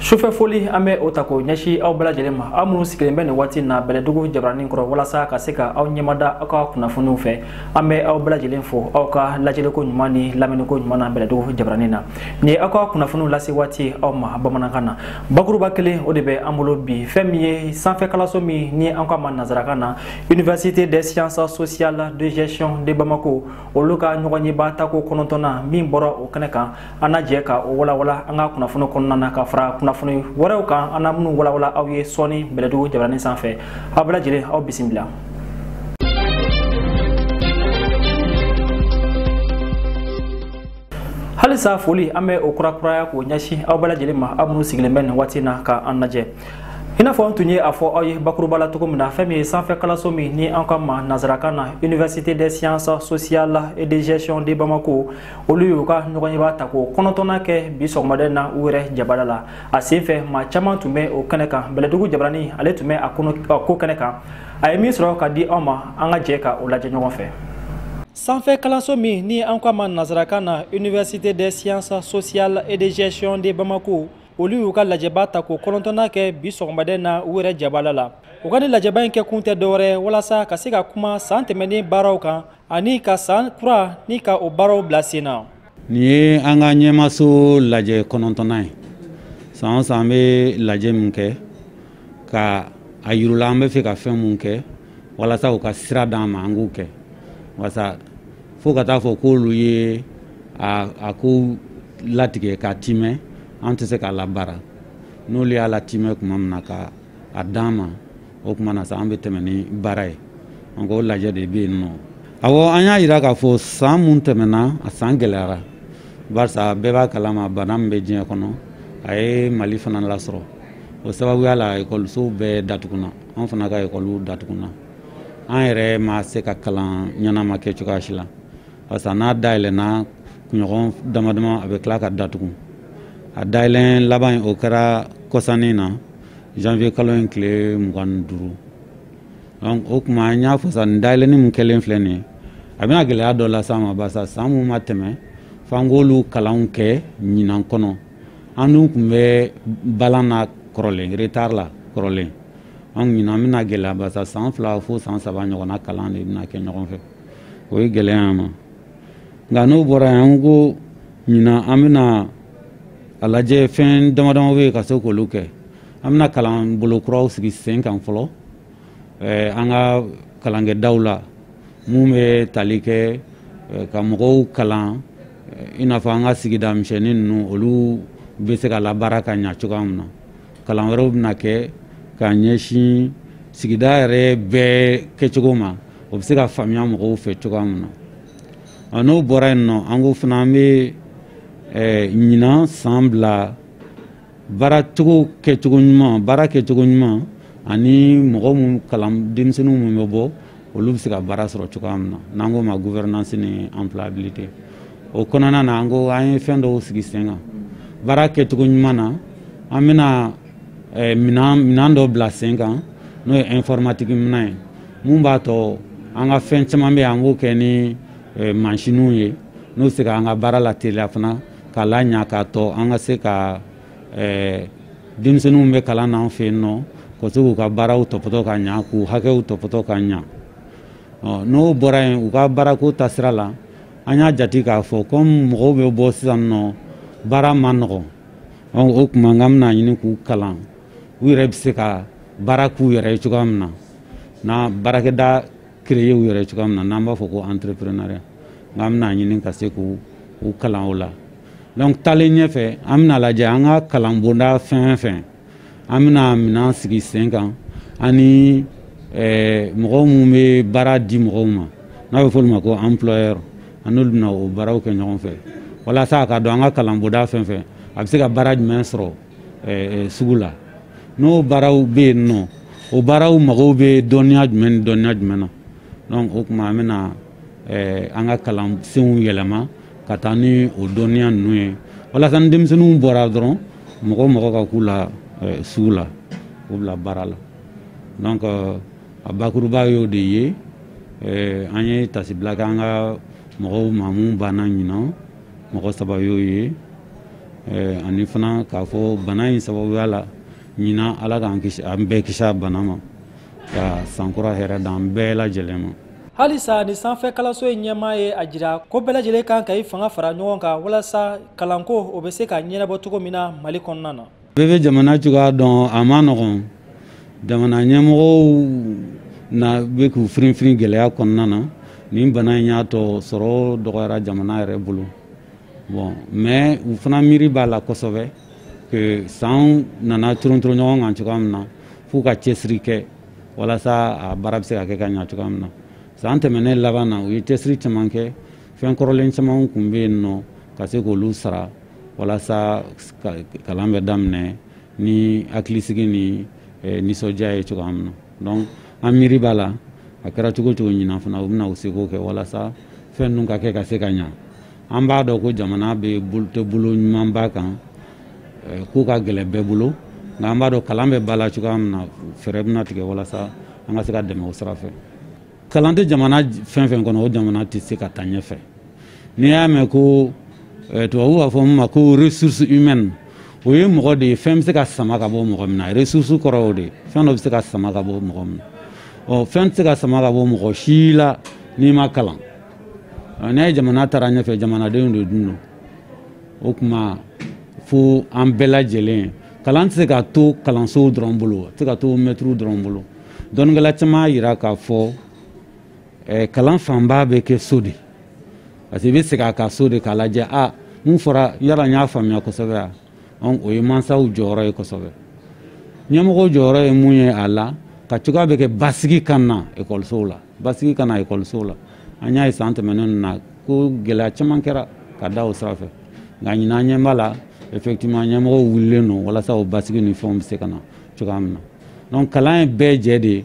Chauffeur foli ame otako nyashi au bala jelema amunu sikilembe ni wati na Bèlèdougou jabrani koro wala sa kaseka au nyamada aka kunafunu fe ame au bala jelenfo au ka lajele ko nyumani lamene ko nyumana Bèlèdougou jabrani na ni aka kunafunu lasi wati au ma bamanakana bakuru bakele odebe amulo bi femiye sanfe kalaso mi ni anka man nazarakana Université des sciences sociales de gestion de Bamako oluka nyogani batako konontona min bora o kaneka anajeka o wala anga kunafunu konnana ka fra kunafuni waraw kan anamnu wala awye soni Bèlèdougou jabrani sanfé abla jile aw bismillah. Halisa foli ame okura ko nyashi abla jile ma amnu siglemen watina ka anaje ina fo tunye afo ay bakurubala to komna fami sanfé kalaso mi ni ankama nazarakana Université des sciences sociales et de gestion de Bamako oluyuka nyogoni bata ko konontona ke biso madena ure jabalala asife ma chama tume o kaneka Bèlèdougou jabrani ale tume akono ko kaneka ay misro ka di oma anga jeka o laje nyogon fe sanfé kalaso mi ni ankama nazarakana Université des sciences sociales et de gestion de Bamako olu ka lajebata ko konontona ke biso madena ure jabalala o kan lajeba ke kunte dore wala sa kasika kuma santemeni baroka ani ka san kura ni ka o baro blasina ni anga nyemaso laje konontona san sambe laje munke ka ayurula ambe fe ka fe munke wala sa o ka sira dama anguke wasa fo ka ta fo ko luye a ko latige ka time ante se ka labara no li ala time kuma mnaka adama o kuma na sa ambe temeni barai ngo laje de bi no awo anya ira ka fo samun temena asangelara barsa beba kalama banam be jin kono ay mali fana lasro o sababu ala école so be datukuna on fana ka école datukuna an yɛrɛ ma se ka kalan ɲanama kɛ cogoya si la parce que n'a dayɛlɛnna kunɲɔgɔn damadama a bɛ tila ka datugu a dayɛlɛn laban o kɛra kɔsannin na janvier kalo in tile 25 donc o kuma n y'a fɔ sa nin dayɛlɛnni min kɛlen filɛ nin ye a bɛna gɛlɛya dɔ las'an ma barisa san mun ma tɛmɛ f'an k'olu kalanw kɛ ɲinan kɔnɔ an dun tun bɛ balan na kɔrɔlen retard la kɔrɔlen an ɲinan bɛna gɛlɛya barisa san 2 fo san 3 ɲɔgɔnna kalan de bɛna kɛ ɲɔgɔn fɛ o ye gɛlɛya ma nka n'o bɔra yen an ko ɲinan an bɛna a lajɛ fɛn damadama bɛ yen ka se k'olu kɛ an bɛna kalan bolokuraw sigi sen kan fɔlɔ an ka kalankɛdaw la mun bɛ tali kɛ ka mɔgɔw kalan i n'a fɔ an ka sigida misɛnnin ninnu olu bɛ se ka labaara ka ɲɛ cogoya min na kalan wɛrɛw bɛna kɛ ka ɲɛsin sigida yɛrɛ bɛɛ kɛcogo ma o bɛ se ka faamuya mɔgɔw fɛ cogoya min na n'o bɔra yen nɔ an ko fana an bɛ ɲinan san bila baara kɛcogo ɲuman ani mɔgɔ mun kalan denmisɛnninw mun bɛ bɔ olu bɛ se ka baara sɔrɔ cogoya min na n'an k'o ma gouvernance ni employabilité o kɔnɔna na an ko an ye fɛn dɔw sigi sen kan baara kɛcogo ɲuman na an bɛna minan dɔ bila sen kan n'o ye informatique minan ye mun b'a tɔ an ka fɛn caman bɛ yen an b'o kɛ ni mansininw ye n'o se ka an ka baara la teliya fana k'a la ɲa k'a tɔ an ka se ka denmisɛnninw bɛ kalan n'an fɛ yen nɔ ka se k'u ka baaraw tɔpɔtɔ ka ɲa k'u hakɛw tɔpɔtɔ ka ɲa n'o bɔra yen u ka baarako taasira la an y'a jate k'a fɔ komi mɔgɔw bɛ bɔ sisan nɔ baara ma nɔgɔn o tuma n ka bɛna ɲini k'u kalan u yɛrɛ bɛ se ka baara k'u yɛrɛ ye cogoya min na baarakɛda créer u yɛrɛ ye cogoya min na n'an b'a fɔ ko entrepreneuriat n ka bɛna ɲini ka se k'u kalan o la donc taalen ɲɛfɛ an bɛna lajɛ an ka kalan bonda fɛn o fɛn an bɛna minan sigi sen kan ani mɔgɔw minnu bɛ baara di mɔgɔw ma n'a bɛ fɔ olu ma ko employeur an n'olu bɛna o baaraw kɛ ɲɔgɔn fɛ walasa a ka dɔn an ka kalan bonda fɛn o fɛn a bɛ se ka baara jumɛn sɔrɔ sugu la n'o baaraw bɛ yen nɔ o baaraw mago bɛ dɔnniya jumɛn ni dɔnniya jumɛn na donc o tuma an bɛna an ka kalansenw yɛlɛma ka taa ni o dɔnniya ninnu ye walasa ni denmisɛnninw bɔra dɔrɔn mɔgɔ ka k'u la sugu la k'u bila baara la donc a bakuruba y'o de ye an ye tasibila kɛ an ka mɔgɔw ma mun banna ɲinan mɔgɔ 3 y'o ye ani fana k'a fɔ bana in sababuya la ɲina ala k'an kisi an bɛɛ kisi a bana ma ka sankura hɛrɛ d'an bɛɛ lajɛlen ma. Halisa ni sanfɛ kalanso in ɲɛmaa ye a jira ko bɛɛ lajɛlen kan ka i fanga fara ɲɔgɔn kan walasa kalanko o bɛ se ka ɲɛnabɔ cogo min na Mali kɔnɔna na. Bɛɛ bɛ jamana cogoya dɔn a ma nɔgɔn. Jamana ɲɛmɔgɔw na bɛ k'u firin gɛlɛya kɔnɔna na nin bana in y'a tɔ sɔrɔ dɔgɔyara jamana yɛrɛ bolo. Bon mais u fana miiri b'a la kosɛbɛ que san nana turon ɲɔgɔn kan cogoya min na f'u ka cɛsiri kɛ walasa a baara bɛ se ka kɛ ka ɲɛ cogoya min na. San tɛmɛnen laban na u ye cɛsiri caman kɛ fɛn kɔrɔlen caman kun bɛ yen nɔ ka se k'olu sara walasa kalan bɛ daminɛ ni hakilisigi ni nisɔndiya ye cogoya min na. Donc an miiri b'a la a kɛra cogo cogo ɲinan fana u bɛna u seko kɛ walasa fɛn ninnu ka kɛ ka se ka ɲɛ. An b'a dɔn ko jamana bɛ tɛ bolo ɲuman ba kan k'u ka gɛlɛ bɛɛ bolo nka an b'a dɔn kalan bɛ ba la cogoya min na fɛɛrɛ bɛna tigɛ walasa an ka se ka dɛmɛ o sira fɛ. Kalan tɛ jamana fɛn fɛn kɔnɔ o jamana tɛ se ka taa ɲɛfɛ. N'i y'a mɛn ko tubabuw b'a fɔ min ma ko ressource humaine o ye mɔgɔ de ye fɛn bɛ se ka sama ka bɔ mɔgɔ min na ressource kɔrɔ o de fɛn dɔ bɛ se ka sama ka bɔ mɔgɔ min na fɛn tɛ se ka sama ka bɔ mɔgɔ si la n'i ma kalan. N'a ye jamana taara ɲɛfɛ jamanadenw de dun don o tuma fo an bɛɛ lajɛlen kalan tɛ se ka to kalansow dɔrɔn bolo a tɛ se ka to mɛtiriw dɔrɔn bolo dɔnnikɛla caman y'a jira k'a fɔ kalan fanba bɛ kɛ so de parce que i bɛ segin a ka so de k'a lajɛ mun fɔra yala n y'a faamuya kosɛbɛ yan o ye mansaw jɔyɔrɔ ye kosɛbɛ ɲɛmɔgɔw jɔyɔrɔ ye mun ye a la ka cogoya bɛ kɛ basigi ka na ekɔlisow la basigi ka na ekɔlisow la. An y'a ye san tɛmɛnen na ko gɛlɛya caman kɛra ka da o sira fɛ nka ɲinan ɲɛ b'a la effectivement ɲɛmɔgɔw wulilen don walasa o basigi ni fɛnw bɛ se ka na cogoya min na. Donc kalan ye bɛɛ jɛ de ye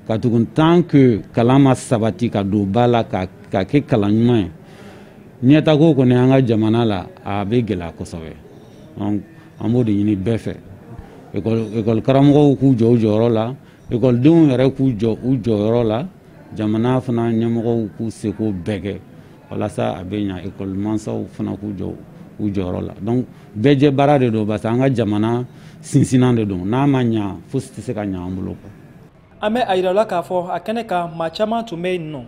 ka tugun tant que kalan ma sabati ka don ba la ka kɛ kalan ɲuman ye ɲɛtago kɔni an ka jamana la a bɛ gɛlɛya kosɛbɛ. Donc an b'o de ɲini bɛɛ fɛ ekɔli karamɔgɔw k'u jɔ u jɔyɔrɔ la ekɔlidenw yɛrɛ k'u jɔ u jɔyɔrɔ la. Jamana fana ɲɛmɔgɔw k'u seko bɛɛ kɛ walasa a bɛ ɲɛ ekɔli mansaw fana k'u jɔ u jɔyɔrɔ la. Donc bɛɛ jɛ baara de don parce que an ka jamana sinsinan de don n'a ma ɲɛ fosi tɛ se ka ɲɛ an bolo. An bɛ a yira la k'a fɔ a kɛnɛ kan maa caman tun bɛ yen nɔ.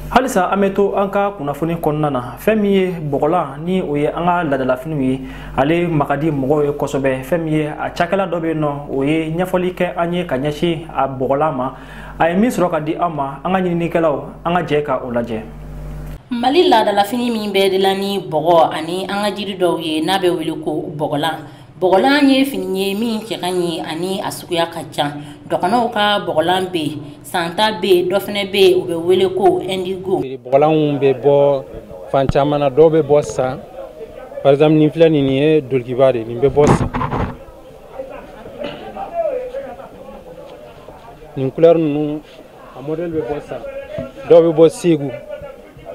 Halisa an bɛ to an ka kunnafoni kɔnɔna na fɛn min ye bɔgɔlan ni o ye an ka ladalafiniw ye ale makadi mɔgɔw ye kosɛbɛ fɛn min ye a cakɛla dɔ bɛ yen nɔ o ye ɲɛfɔli kɛ an ye ka ɲɛsin a bɔgɔlan ma a ye min sɔrɔ ka di an ma an ka ɲininikɛlaw an ka jɛ ka o lajɛ. Mali ladalafini min bɛ dilan ni bɔgɔ ani an ka jiri dɔw ye n'a bɛ wele ko bɔgɔlan. Bɔgɔlan ye fini ye min cɛ ka ɲi ani a suguya ka ca. Dɔgɔnɔw ka bɔgɔlan bɛ yen, santa bɛ yen, dɔ fana bɛ yen u bɛ wele ko indigo. Bɔgɔlanw bɛ bɔ fan caman na dɔw bɛ bɔ san. Par exemple nin filɛ nin ye dolikiba de nin bɛ bɔ san. Nin couleur ninnu a modèle bɛ bɔ san. Dɔw bɛ bɔ Segu.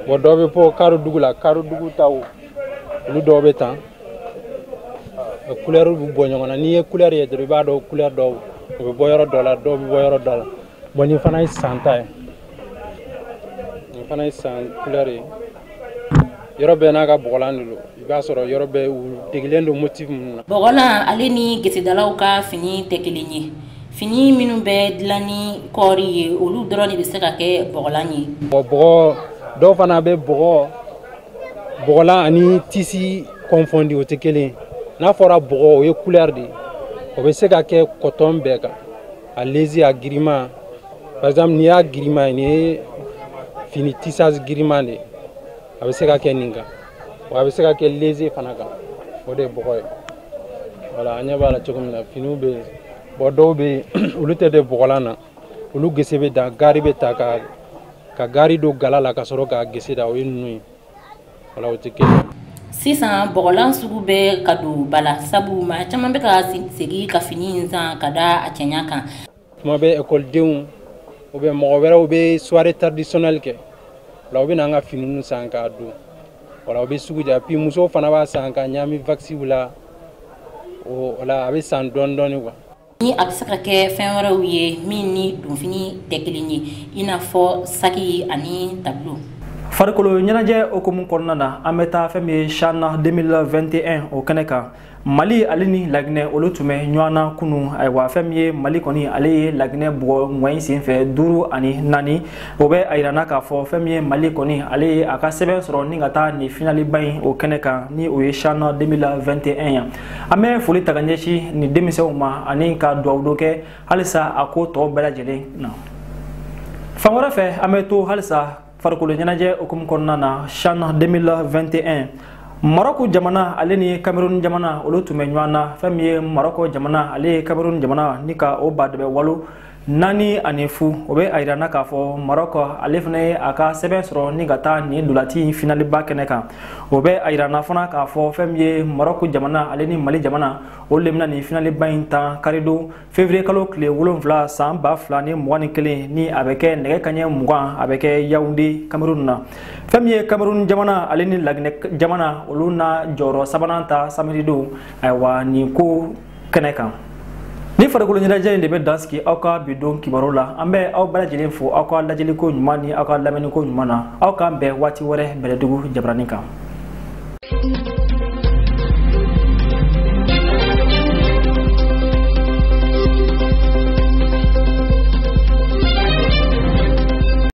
Bon dɔw bɛ bɔ Bèlèdougou la, Bèlèdougou taw olu dɔw bɛ tan. Couleur bɛ bɔ ɲɔgɔn na n'i ye couleur ye dɔrɔn i b'a dɔn couleur dɔw o bɛ bɔ yɔrɔ dɔ la dɔw bɛ bɔ yɔrɔ dɔ la. Bon nin fana ye san ta ye. Nin fana ye san couleur ye. Yɔrɔ bɛɛ n'a ka bɔgɔlan de don. I b'a sɔrɔ yɔrɔ bɛɛ u degilen don motif minnu na. Bɔgɔlan ale ni gesedalaw ka fini tɛ kelen ye. Fini minnu bɛ dilan ni kɔɔri ye olu dɔrɔn de bɛ se ka kɛ bɔgɔlan ye. Bɔgɔ dɔw fana bɛ bɔgɔlan ani tisi confondu o tɛ kelen ye. N'a fɔra bɔgɔ o ye couleur de ye. O bɛ se ka kɛ coton bɛɛ kan. A léger a giriman. Par exemple n'i y'a giriman nin ye fini tissage giriman de ye. A bɛ se ka kɛ nin kan. Wa a bɛ se ka kɛ léger fana kan. O de ye bɔgɔ ye. Voilà an ɲɛ b'a la cogo min na finiw bɛ yen. Bon dɔw bɛ yen olu tɛ de bɔgɔlan na. Olu gese bɛ da gari bɛ ta ka gari don gala la ka sɔrɔ ka gese da o ye ninnu ye. Voilà o tɛ kelen. Sisan bɔgɔlan sugu bɛ ka don bala sabu maa caman bɛ ka segin ka fini in san ka da a cɛɲa kan. Tuma bɛ ekɔlidenw ou bien mɔgɔ wɛrɛw bɛ soirée traditionnelle kɛ. Ola u bɛ na an ka finiw san k'a don. Ola u bɛ sugu ja puis musow fana b'a san ka ɲami vaxiw la. Ola a bɛ san dɔɔni dɔɔni quoi. Ni a bɛ se ka kɛ fɛn wɛrɛw ye min ni donfini tɛ kelen ye i n'a fɔ saki ani tableau. farikolo ɲɛnajɛ okumu kɔnɔna na an bɛ taa fɛn min ye Chana 2021 o kɛnɛ kan. Mali ale ni Laginɛ olu tun bɛ ɲɔgɔn na kunu. Ayiwa fɛn min ye Mali kɔni ale ye Laginɛ bugɔ ŋɔɲi senfɛ 5 ani 4 o bɛ a yirana k'a fɔ fɛn min ye Mali kɔni ale ye a ka sɛbɛn sɔrɔ ni ka taa ni finaliba in o kɛnɛ kan ni o ye Chana 2021 ya. An bɛ foli ta ka ɲɛsin ni denmisɛnw ma ani ka dugawu kɛ halisa a ko tɔw bɛɛ lajɛlen na. Fan wɛrɛ fɛ an bɛ to halisa farikolo ɲɛnajɛ okumu kɔnɔna na Chana 2021 Maroko jamana ale ni Cameroun jamana olu tun bɛ ɲɔgɔn na. Fɛn min ye Maroko jamana ale ye Cameroun jamana ni ka o badɛbɛ walo 4 ani 0 o bɛ a yirana k'a fɔ Maroko ale fana ye a ka sɛbɛn sɔrɔ ni ka taa ni dolati finaliba kɛnɛ kan. O bɛ a yirana fana k'a fɔ fɛn min ye Maroko jamana ale ni Mali jamana olu de bɛna ni finaliba in tan karido février kalo tile 7 san 2021 ni a bɛ kɛ nɛgɛ kaɲɛ 20 a bɛ kɛ Yaoundé Cameroun na. Fɛn min ye Cameroun jamana ale ni Laginɛ jamana olu na jɔyɔrɔ sabanan ta samedi don ayiwa nin ko kɛnɛ kan. Ni farikolo ɲɛnajɛ in de bɛ dansigi aw ka bi don kibaru la. An bɛ aw bɛɛ lajɛlen fo aw ka lajɛliko ɲuman ni aw ka lamɛniko ɲuman na. Aw k'an bɛn waati wɛrɛ Bèlèdougou jabarani kan.